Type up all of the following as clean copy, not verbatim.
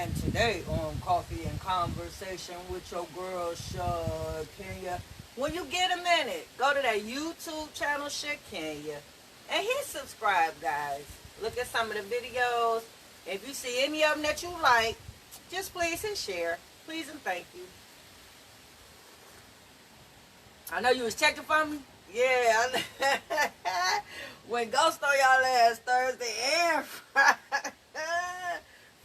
And today on Coffee and Conversation with your girl Shakenya, when you get a minute, go to that YouTube channel Shakenya and hit subscribe, guys. Look at some of the videos. If you see any of them that you like, just please hit share. Please and thank you. I know you was checking for me. Yeah. When Ghost on y'all last Thursday and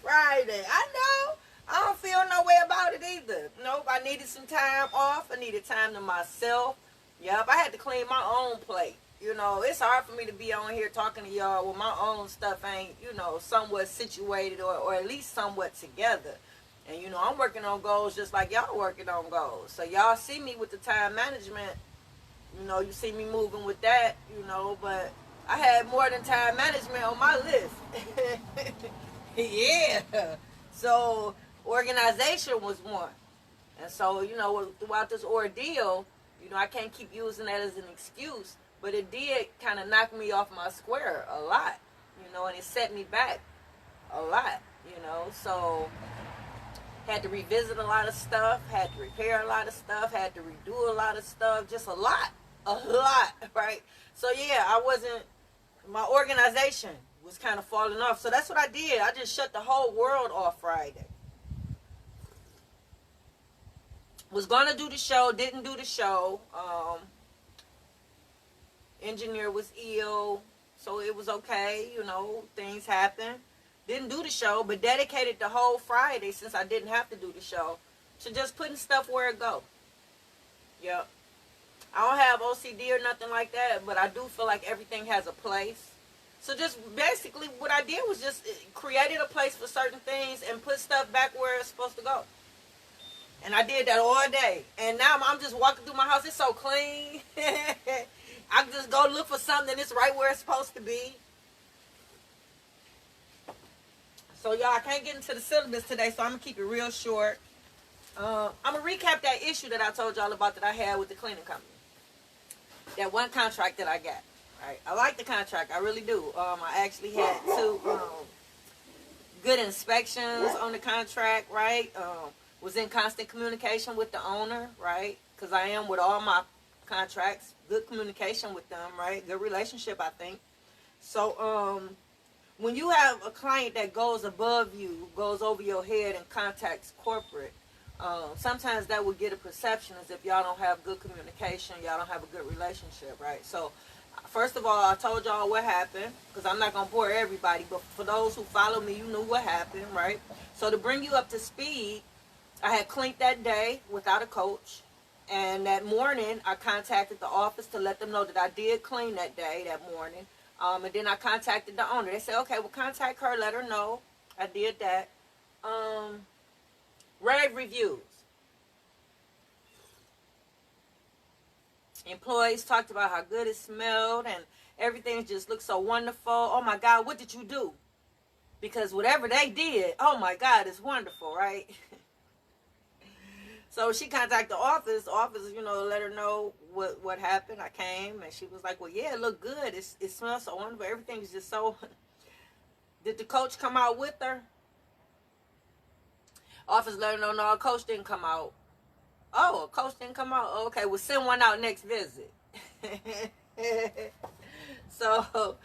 Friday. I know. I don't feel no way about it either. Nope. I needed some time off. I needed time to myself. Yep. I had to clean my own plate. You know, it's hard for me to be on here talking to y'all when my own stuff ain't, somewhat situated or at least somewhat together. And, I'm working on goals just like y'all working on goals. So y'all see me with the time management. You see me moving with that, but I had more than time management on my list. Yeah. So organization was one. And so, throughout this ordeal, I can't keep using that as an excuse. But it did kind of knock me off my square a lot, and it set me back a lot, So had to revisit a lot of stuff, had to repair a lot of stuff, had to redo a lot of stuff, just a lot, right? So yeah, my organization was kind of falling off. So that's what I did. I just shut the whole world off Friday. Was gonna do the show, didn't do the show. Engineer was ill, so it was okay, things happen. Didn't do the show, but dedicated the whole Friday, since I didn't have to do the show, to just putting stuff where it go. Yep. I don't have OCD or nothing like that, but I do feel like everything has a place. So just basically what I did was just created a place for certain things and put stuff back where it's supposed to go. And I did that all day. And now I'm just walking through my house. It's so clean. I can just go look for something and it's right where it's supposed to be. So, y'all, I can't get into the syllabus today, so I'm going to keep it real short. I'm going to recap that issue that I told y'all about that I had with the cleaning company. That one contract that I got. Right? I like the contract. I really do. I actually had two good inspections on the contract, right? Was in constant communication with the owner, right? Because I am with all my contracts. Good communication with them, right? Good relationship, I think. So, when you have a client that goes above you, goes over your head and contacts corporate, sometimes that would get a perception as if y'all don't have good communication, y'all don't have a good relationship, right? So, first of all, I told y'all what happened, because I'm not going to bore everybody, but for those who follow me, you knew what happened, right? So, to bring you up to speed, I had cleaned that day without a coach, and that morning, I contacted the office to let them know that I did clean that day, that morning. And then I contacted the owner. They said, okay, well, contact her, let her know. I did that. Rave reviews. Employees talked about how good it smelled and everything just looked so wonderful. Oh, my God, what did you do? Because whatever they did, oh, my God, it's wonderful, right? So she contacted the office, let her know what happened. I came, and she was like, well, yeah, it looked good. It smells so wonderful. Everything's just so... Did the coach come out with her? Office let her know, no, coach didn't come out. Oh, a coach didn't come out? Okay, we'll send one out next visit. So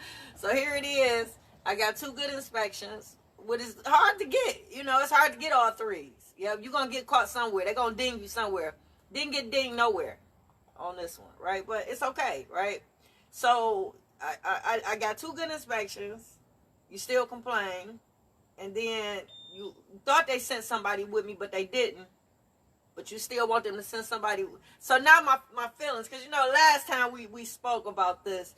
here it is. I got two good inspections. What is hard to get. It's hard to get all threes. Yeah, you're going to get caught somewhere. They're going to ding you somewhere. Didn't get dinged nowhere on this one, right? But it's okay, right? So I got two good inspections. You still complain. And then you thought they sent somebody with me, but they didn't. But you still want them to send somebody. So now my feelings, because, last time we spoke about this,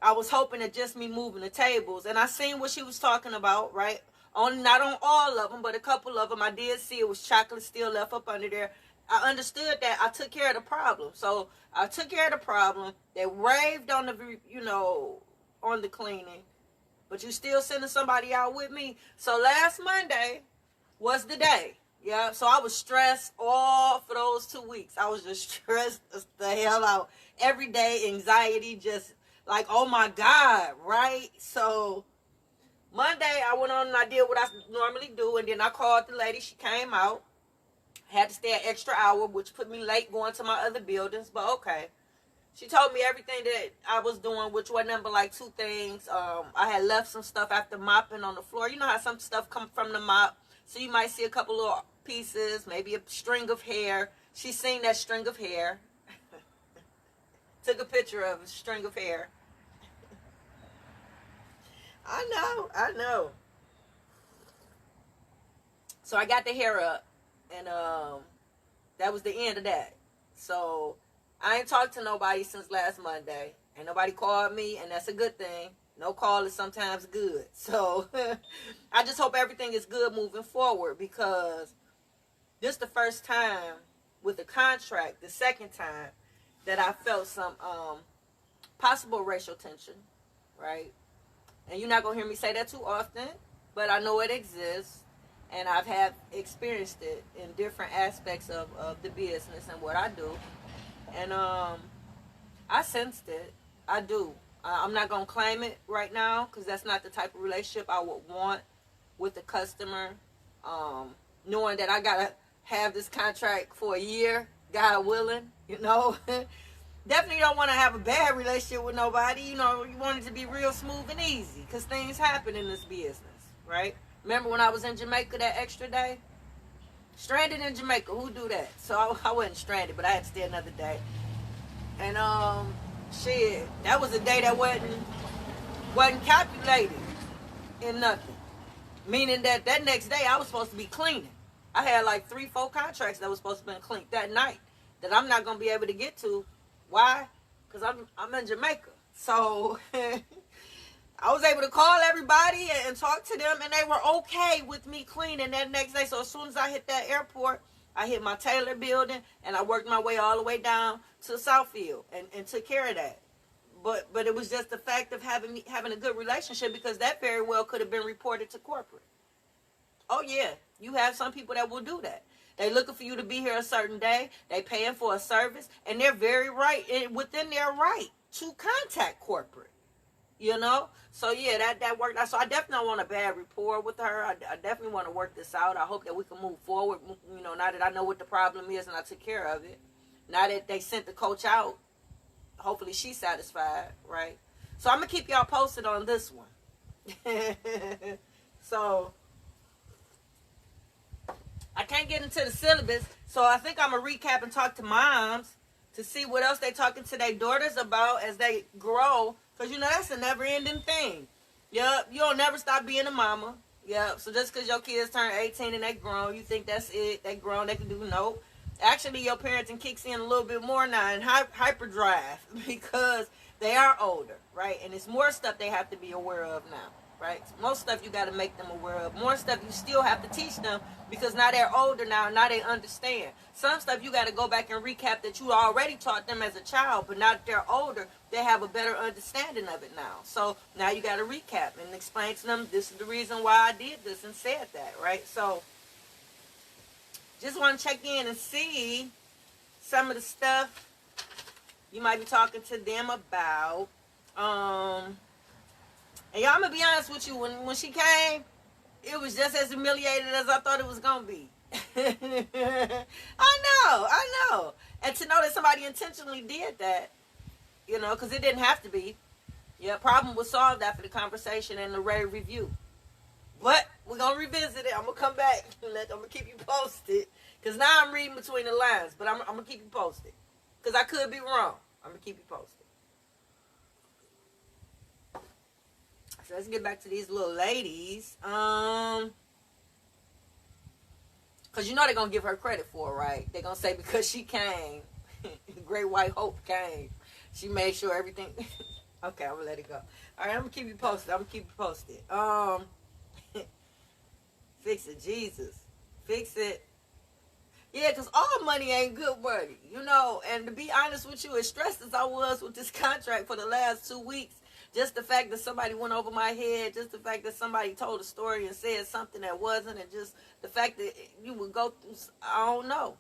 I was hoping that just me moving the tables. And I seen what she was talking about, right? Not on all of them, but a couple of them. I did see it was chocolate still left up under there. I understood that. I took care of the problem. So I took care of the problem. They raved on on the cleaning. But you still sending somebody out with me. So last Monday was the day. Yeah. So I was stressed all for those 2 weeks. I was just stressed the hell out. Every day, anxiety, just like, oh my God, right? So Monday, I went on and I did what I normally do, and then I called the lady. She came out. Had to stay an extra hour, which put me late going to my other buildings, but okay. She told me everything that I was doing, which wasn't but like 2 things. I had left some stuff after mopping on the floor. You know how some stuff come from the mop, so you might see a couple little pieces, maybe a string of hair. She seen that string of hair. Took a picture of a string of hair. I know. So I got the hair up, and that was the end of that. So I ain't talked to nobody since last Monday. Ain't nobody called me, and that's a good thing. No call is sometimes good. So I just hope everything is good moving forward, because this is the first time with the contract, the second time, that I felt some possible racial tension, right? And you're not going to hear me say that too often, but I know it exists, and I've experienced it in different aspects of the business and what I do. And I sensed it. I do. I'm not going to claim it right now, because that's not the type of relationship I would want with the customer. Knowing that I got to have this contract for a year, God willing, you know. Definitely don't want to have a bad relationship with nobody. You know, you want it to be real smooth and easy, because things happen in this business, right? Remember when I was in Jamaica that extra day? Stranded in Jamaica, who do that? So I wasn't stranded, but I had to stay another day. And shit, that was a day that wasn't calculated in nothing. Meaning that next day I was supposed to be cleaning. I had like 3-4 contracts that was supposed to be cleaned that night that I'm not gonna be able to get to. Why? Because I'm in Jamaica. So I was able to call everybody and talk to them, and they were okay with me cleaning that next day. So as soon as I hit that airport, I hit my Taylor building, and I worked my way all the way down to Southfield and took care of that. But it was just the fact of having a good relationship, because that very well could have been reported to corporate. Oh yeah, you have some people that will do that. They looking for you to be here a certain day. They paying for a service, and they're very right within their right to contact corporate. You know, so yeah, that worked out. So I definitely don't want a bad rapport with her. I definitely want to work this out. I hope that we can move forward. You know, now that I know what the problem is and I took care of it. Now that they sent the coach out, hopefully she's satisfied, right? So I'm gonna keep y'all posted on this one. So I can't get into the syllabus, so I think I'm gonna recap and talk to moms to see what else they talking to their daughters about as they grow. Because, you know, that's a never-ending thing. Yep, you'll never stop being a mama. Yep, so just because your kids turn 18 and they grown, you think that's it. They grown, they can do nope. Actually, your parenting kicks in a little bit more now in hyperdrive, because they are older, right? And it's more stuff they have to be aware of now, right? So most stuff you got to make them aware of. More stuff you still have to teach them, because now they're older now they understand. Some stuff you got to go back and recap that you already taught them as a child, but now that they're older, they have a better understanding of it now. So now you got to recap and explain to them, this is the reason why I did this and said that, right? So just want to check in and see some of the stuff you might be talking to them about. And y'all, I'm going to be honest with you, when she came, it was just as humiliated as I thought it was going to be. I know. And to know that somebody intentionally did that, you know, because it didn't have to be. Yeah, problem was solved after the conversation and the review. But we're going to revisit it. I'm going to come back and I'm going to keep you posted. Because now I'm reading between the lines, but I'm going to keep you posted. Because I could be wrong. I'm going to keep you posted. So let's get back to these little ladies. Because you know they're going to give her credit for it, right? They're going to say because she came, Great White Hope came, she made sure everything... Okay, I'm going to let it go. All right, I'm going to keep you posted. Fix it, Jesus. Fix it. Yeah, because all money ain't good money, you know. And to be honest with you, as stressed as I was with this contract for the last 2 weeks, just the fact that somebody went over my head, just the fact that somebody told a story and said something that wasn't, and just the fact that you would go through, I don't know.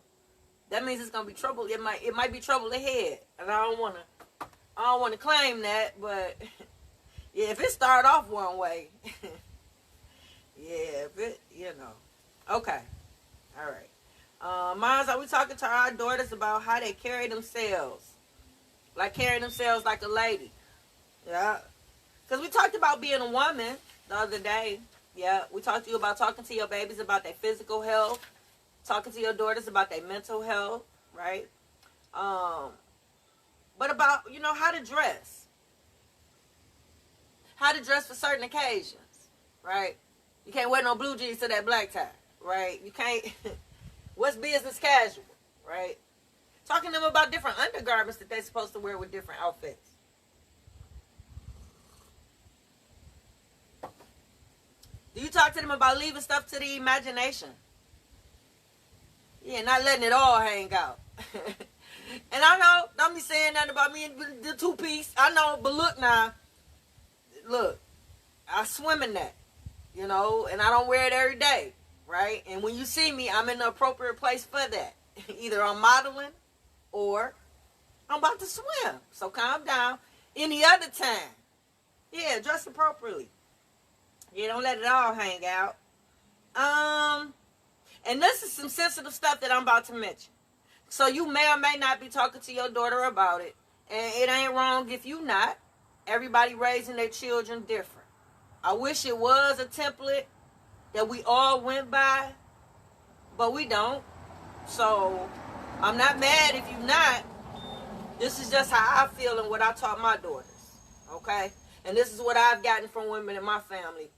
That means it's gonna be trouble. It might be trouble ahead, and I don't wanna claim that, but yeah, if it started off one way, Yeah, but, Okay. All right. Mine's, are we talking to our daughters about how they carry themselves? Like carrying themselves like a lady. Yeah. Because we talked about being a woman the other day. Yeah. We talked to you about talking to your babies about their physical health. Talking to your daughters about their mental health. Right? But about, how to dress. How to dress for certain occasions. Right? You can't wear no blue jeans to that black tie. Right? You can't. What's business casual? Right? Talking to them about different undergarments that they're supposed to wear with different outfits. Do you talk to them about leaving stuff to the imagination? Yeah, not letting it all hang out. And I know, don't be saying nothing about me and the two-piece. I know, but look now. Look, I swim in that, and I don't wear it every day, right? And when you see me, I'm in the appropriate place for that. Either I'm modeling or I'm about to swim. So calm down. Any other time, yeah, dress appropriately. Yeah, don't let it all hang out. And this is some sensitive stuff that I'm about to mention. So you may or may not be talking to your daughter about it. And it ain't wrong if you not. Everybody raising their children different. I wish it was a template that we all went by, but we don't. So I'm not mad if you're not. This is just how I feel and what I taught my daughters. Okay? And this is what I've gotten from women in my family.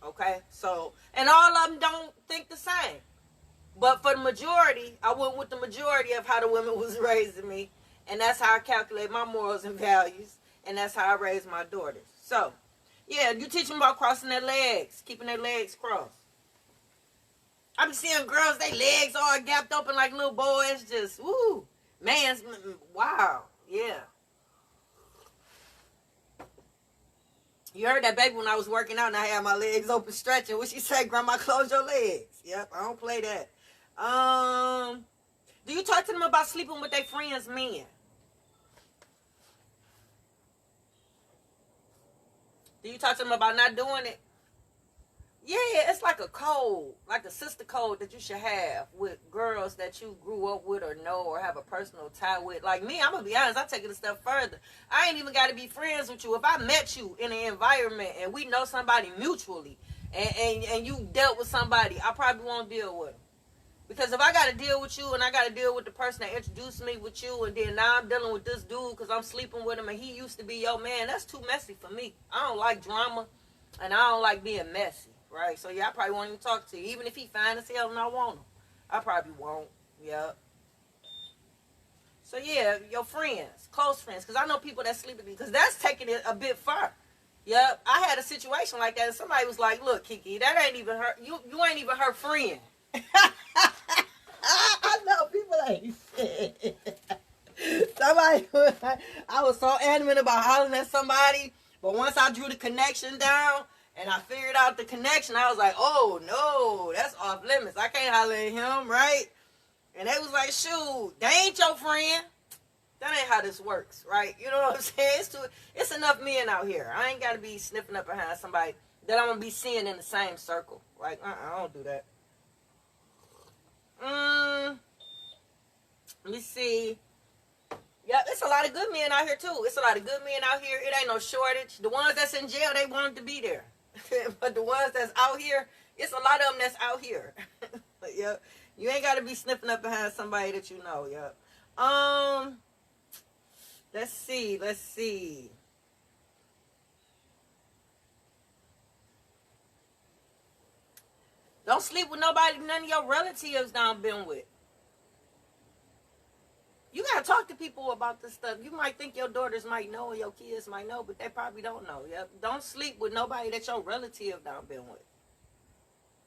Okay? So, and all of them don't think the same. But for the majority, I went with the majority of how the women was raising me. And that's how I calculate my morals and values. And that's how I raise my daughters. So, yeah, you teach them about crossing their legs. Keeping their legs crossed. I be seeing girls, they legs all gapped open like little boys. Just, woo. Man, wow. Yeah. You heard that baby when I was working out and I had my legs open stretching. What she say? Grandma, close your legs. Yep, I don't play that. Do you talk to them about sleeping with their friends' men? Do you talk to them about not doing it? Yeah, it's like a code, like a sister code that you should have with girls that you grew up with or know or have a personal tie with. Like me, I'm going to be honest, I take it a step further. I ain't even got to be friends with you. If I met you in an environment and we know somebody mutually and you dealt with somebody, I probably won't deal with them. Because if I got to deal with you and I got to deal with the person that introduced me with you and then now I'm dealing with this dude because I'm sleeping with him and he used to be your man, that's too messy for me. I don't like drama and I don't like being messy. Right, so yeah, I probably won't even talk to you. Even if he fine as hell and I want him. I probably won't, yeah. So yeah, your friends, close friends. Because I know people that sleep with me. Because that's taking it a bit far. Yep, I had a situation like that. And somebody was like, look, Kiki, that ain't even her. You ain't even her friend. I know people ain't shit. Somebody, I was so adamant about hollering at somebody. But once I drew the connection down, and I figured out the connection, I was like, oh, no, that's off limits. I can't holler at him, right? And they was like, shoot, they ain't your friend. That ain't how this works, right? You know what I'm saying? It's enough men out here. I ain't got to be sniffing up behind somebody that I'm going to be seeing in the same circle. Like, I don't do that. Let me see. Yeah, it's a lot of good men out here, too. It's a lot of good men out here. It ain't no shortage. The ones that's in jail, they wanted to be there. But the ones that's out here, it's a lot of them that's out here. Yeah, you ain't got to be sniffing up behind somebody that you know. Yeah. Let's see. Don't sleep with nobody none of your relatives done been with. You gotta talk to people about this stuff. You might think your daughters might know or your kids might know, but they probably don't know. Yeah, don't sleep with nobody that your relative done been with.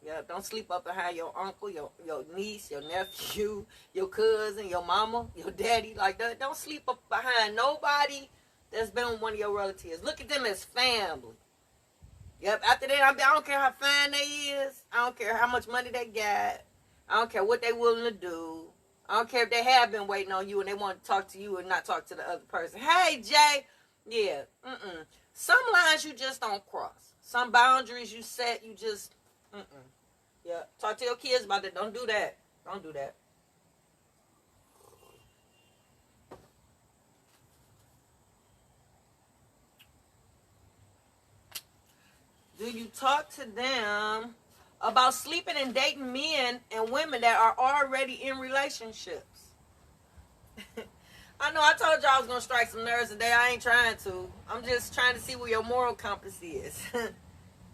Yeah, don't sleep up behind your uncle, your niece, your nephew, your cousin, your mama, your daddy. Like that. Don't sleep up behind nobody that's been with one of your relatives. Look at them as family. Yep. After that, I don't care how fine they is. I don't care how much money they got. I don't care what they willing to do. I don't care if they have been waiting on you and they want to talk to you and not talk to the other person. Hey, Jay. Yeah. Some lines you just don't cross. Some boundaries you set, you just, Yeah. Talk to your kids about that. Don't do that. Don't do that. Do you talk to them about sleeping and dating men and women that are already in relationships? I know I told you I was going to strike some nerves today. I ain't trying to. I'm just trying to see where your moral compass is.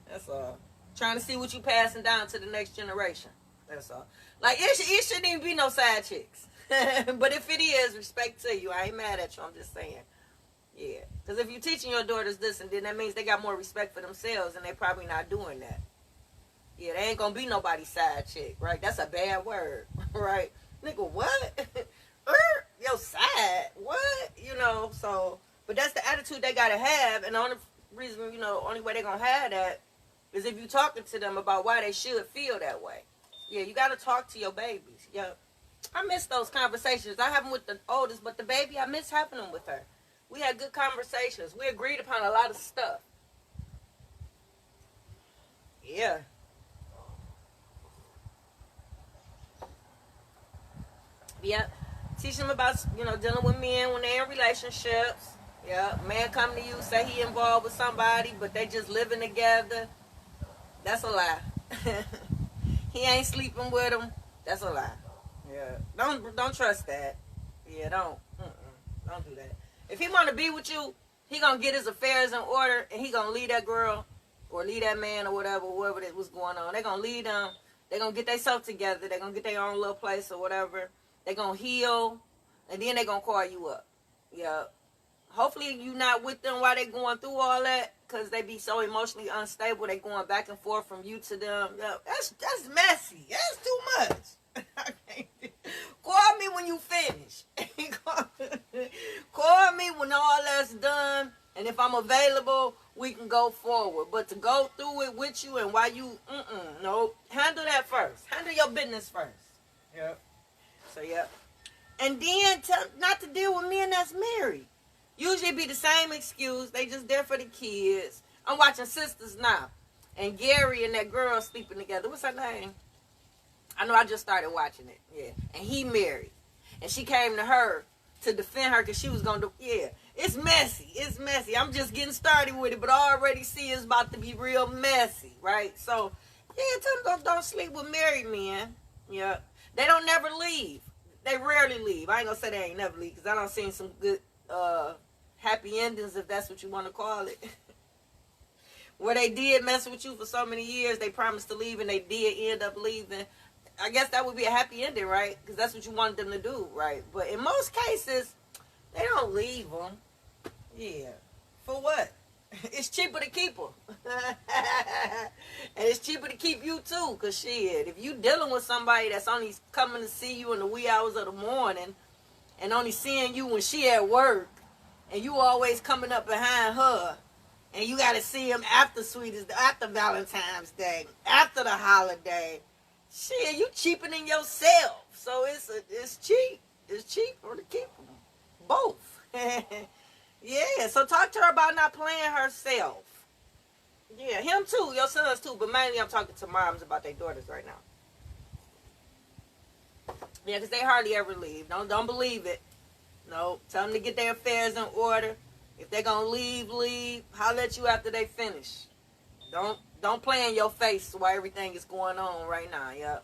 That's all. Trying to see what you passing down to the next generation. That's all. Like, it shouldn't even be no side chicks. But if it is, respect to you. I ain't mad at you. I'm just saying. Yeah. Because if you're teaching your daughters this, and then that means they got more respect for themselves, and they probably not doing that. Yeah, they ain't going to be nobody's side chick, right? That's a bad word, right? Nigga, what? Your side? What? You know, so, but that's the attitude they got to have, and the only reason, you know, only way they going to have that is if you talking to them about why they should feel that way. Yeah, you got to talk to your babies. Yeah. I miss those conversations. I have them with the oldest, but the baby, I miss having them with her. We had good conversations. We agreed upon a lot of stuff. Yeah. Yeah. Teach them about, you know, dealing with men when they're in relationships. Yeah. Man come to you, say he involved with somebody, but they just living together. That's a lie. He ain't sleeping with them. That's a lie. Yeah. Don't trust that. Yeah, don't. Don't do that. If he want to be with you, he gonna get his affairs in order, and he gonna leave that girl or leave that man or whatever that was going on. They gonna leave them. They gonna get themselves together. They gonna get their own little place or whatever. They gonna heal, and then they gonna call you up. Yeah. Hopefully you not with them while they going through all that, because they be so emotionally unstable. They going back and forth from you to them. Yeah, that's messy. That's too much. Call me when you finish. Call me when all that's done, and if I'm available, we can go forward. But to go through it with you and while you, no, handle that first. Handle your business first. Yep. So, yep. And then not to deal with men that's married. Usually it be the same excuse. They just there for the kids. I'm watching Sisters now, and Gary and that girl sleeping together. What's her name? I know I just started watching it. Yeah. And he married. And she came to her to defend her because she was going to, yeah. It's messy. It's messy. I'm just getting started with it, but I already see it's about to be real messy, right? So, yeah, tell them don't sleep with married men. Yeah. They don't never leave. They rarely leave. I ain't going to say they ain't never leave because I done seen some good happy endings, if that's what you want to call it. Where they did mess with you for so many years, they promised to leave, and they did end up leaving. I guess that would be a happy ending, right? Because that's what you wanted them to do, right? But in most cases, they don't leave them. Yeah. For what? It's cheaper to keep them. And it's cheaper to keep you, too. Because, shit, if you dealing with somebody that's only coming to see you in the wee hours of the morning and only seeing you when she at work, and you always coming up behind her, and you got to see him after after Valentine's Day, after the holiday, shit, you cheapening yourself. So it's cheap. It's cheaper to keep them. Both. Yeah, so talk to her about not playing herself. Yeah, him too, your sons too, but mainly I'm talking to moms about their daughters right now. Yeah, because they hardly ever leave. Don't believe it. No, tell them to get their affairs in order. If they're going to leave, holler at you after they finish. Don't play in your face while everything is going on right now, yep.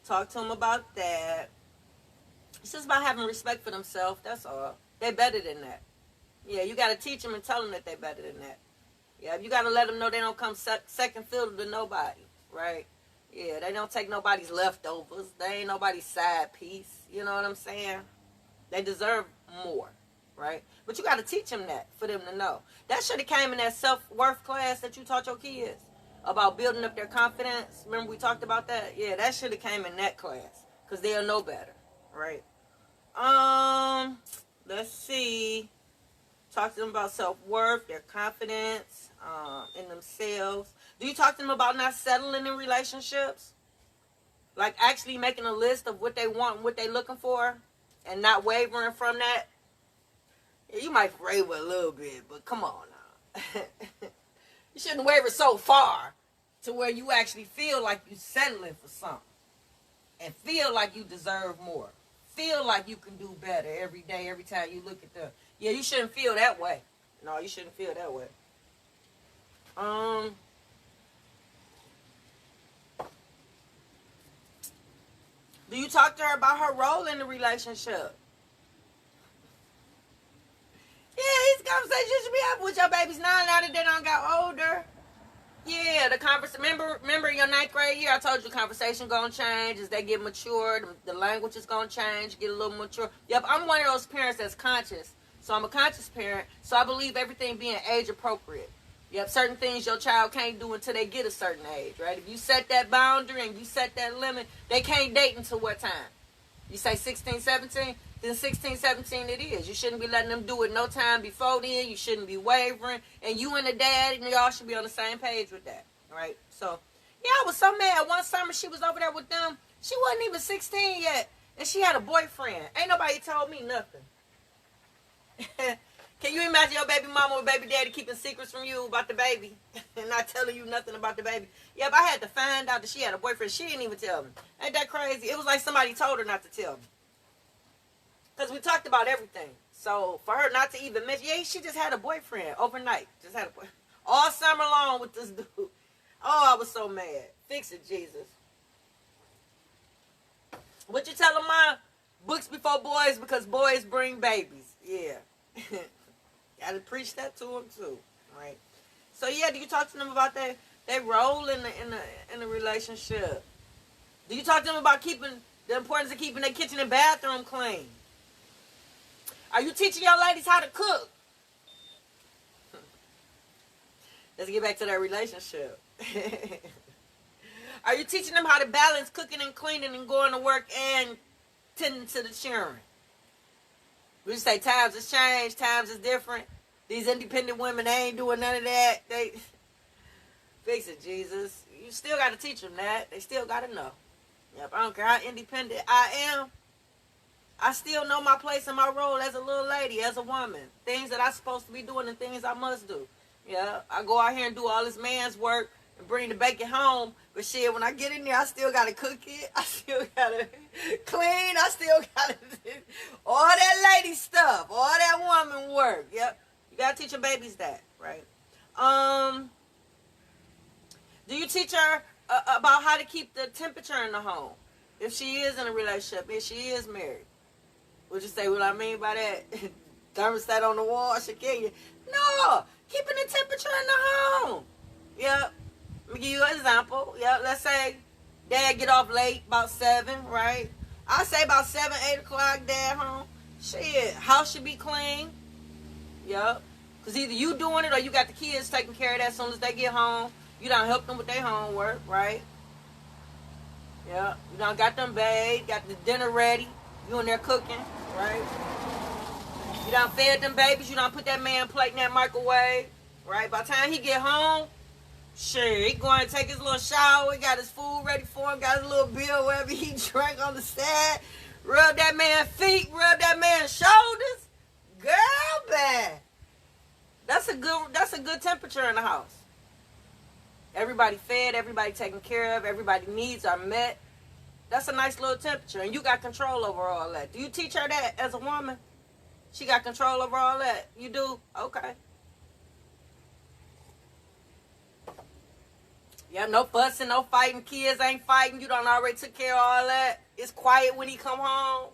Talk to them about that. It's just about having respect for themselves, that's all. They're better than that. Yeah, you got to teach them and tell them that they're better than that. Yeah, you got to let them know they don't come second fiddle to nobody, right? Yeah, they don't take nobody's leftovers. They ain't nobody's side piece. You know what I'm saying? They deserve more, right? But you got to teach them that for them to know. That should have came in that self-worth class that you taught your kids about building up their confidence. Remember we talked about that? Yeah, that should have came in that class because they'll know better, right? Let's see. Talk to them about self-worth, their confidence in themselves. Do you talk to them about not settling in relationships? Like actually making a list of what they want and what they're looking for and not wavering from that? Yeah, you might waver a little bit, but come on now. You shouldn't waver so far. to where you actually feel like you settling for something and feel like you deserve more. Feel like you can do better every day, every time you look at them. Yeah, you shouldn't feel that way. No, you shouldn't feel that way. Do you talk to her about her role in the relationship? Yeah, these conversations you should be having with your babies now that they don't got older. Yeah, the conversation. Remember your ninth grade year? I told you conversation gonna change as they get mature. The language is gonna change, get a little mature. Yep, I'm one of those parents that's conscious. So I'm a conscious parent. So I believe everything being age appropriate. Yep, certain things your child can't do until they get a certain age, right? If you set that boundary and you set that limit, they can't date until what time? You say 16, 17? Then 16, 17 it is. You shouldn't be letting them do it no time before then. You shouldn't be wavering. And you and the dad, and y'all should be on the same page with that, right? So, yeah, I was so mad. One summer she was over there with them. She wasn't even 16 yet, and she had a boyfriend. Ain't nobody told me nothing. Can you imagine your baby mama or baby daddy keeping secrets from you about the baby and not telling you nothing about the baby? Yep, I had to find out that she had a boyfriend. She didn't even tell me. Ain't that crazy? It was like somebody told her not to tell me. Because we talked about everything. So for her not to even mention, yeah, she just had a boyfriend overnight. Just had a boyfriend. All summer long with this dude. Oh, I was so mad. Fix it, Jesus. What you telling my books before boys because boys bring babies. Yeah. Gotta preach that to them too, right? So yeah, do you talk to them about their role in the relationship? Do you talk to them about the importance of keeping their kitchen and bathroom clean? Are you teaching your ladies how to cook? Let's get back to that relationship. Are you teaching them how to balance cooking and cleaning and going to work and tending to the children? We just say times has changed, times is different. These independent women, they ain't doing none of that. They fix it, Jesus. You still got to teach them that. They still got to know. Yep, I don't care how independent I am. I still know my place and my role as a little lady, as a woman. Things that I'm supposed to be doing and things I must do. Yeah, I go out here and do all this man's work and bring the bacon home. But shit, when I get in there, I still got to cook it. I still got to clean. I still got to do all that lady stuff. All that woman work. Yep. You got to teach your babies that, right? Do you teach her about how to keep the temperature in the home? If she is in a relationship, if she is married. Would you say what I mean by that? Thermostat on the wall, Shakenya. No, keeping the temperature in the home. Yep. Let me give you an example. Yep. Let's say dad get off late, about 7, right? I say about 7, 8 o'clock, dad home. Shit, house should be clean. Yep. Because either you doing it or you got the kids taking care of that as soon as they get home. You done help them with their homework, right? Yep. You done got them bathed, got the dinner ready. You in there cooking, right? You done fed them babies. You done put that man plate in that microwave, right? By the time he get home, shit, he going to take his little shower. He got his food ready for him. Got his little bill, whatever he drank on the side. Rub that man's feet. Rub that man's shoulders. Girl, bad. That's a good temperature in the house. Everybody fed. Everybody taken care of. Everybody's needs are met. That's a nice little temperature, and you got control over all that. Do you teach her that as a woman? She got control over all that? You do? Okay. Yeah, no fussing, no fighting. Kids ain't fighting. You done already took care of all that. It's quiet when he come home.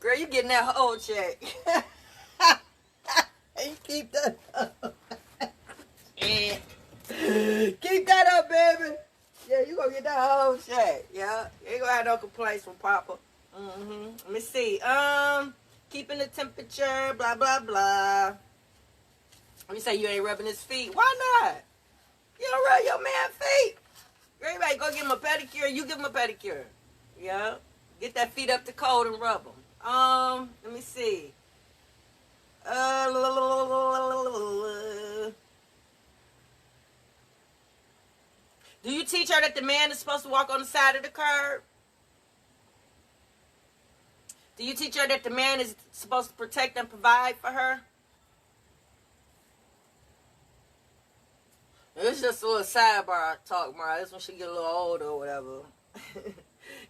Girl, you getting that whole check. You keep that up. Yeah. Keep that up, baby. Yeah, you gonna get that whole check. Yeah, you ain't gonna have no complaints from Papa. Let me see. Keeping the temperature, blah blah blah. Let me say you ain't rubbing his feet. Why not? You don't rub your man's feet. Everybody go give him a pedicure. You give him a pedicure. Yeah, get that feet up to cold and rub them. Let me see. Do you teach her that the man is supposed to walk on the side of the curb? Do you teach her that the man is supposed to protect and provide for her? It's just a little sidebar talk, Mariah. This when she get a little older or whatever.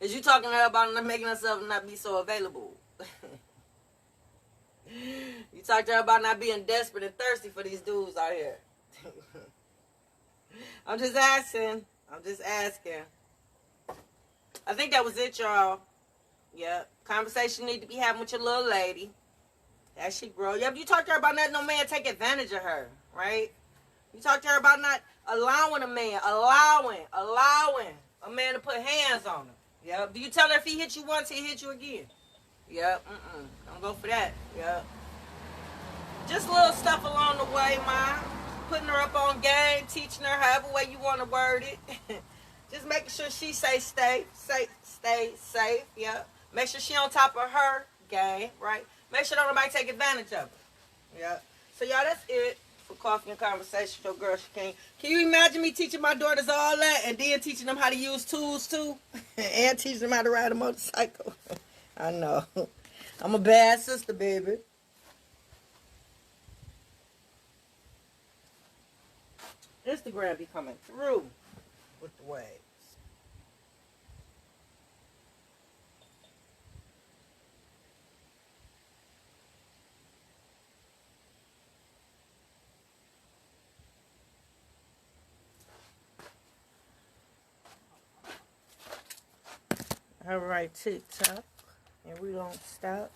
Is you talking to her about not making herself not be so available? You talk to her about not being desperate and thirsty for these dudes out here. I'm just asking. I think that was it, y'all. Yep. Conversation need to be having with your little lady. As she grow. Yep, you talk to her about not no man take advantage of her, right? You talk to her about not allowing a man to put hands on her. Yep. Do you tell her if he hit you once, he hit you again? Yep. Don't go for that. Yep. Just little stuff along the way, man. Putting her up on game, teaching her however way you want to word it. Just making sure she stay safe. Yep. Make sure she on top of her game, right? Make sure don't nobody take advantage of her. Yep. So y'all, that's it for Coffee and Conversation. Your girl Shakenya. Can you imagine me teaching my daughters all that and then teaching them how to use tools too? And teaching them how to ride a motorcycle? I know. I'm a bad sister, baby. Instagram be coming through with the waves. All right, TikTok, and we don't stop.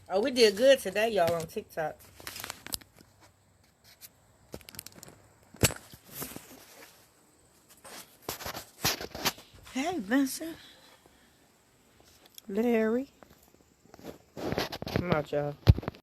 Oh, we did good today, y'all, on TikTok. Hey, Vincent. Larry. Come out, y'all.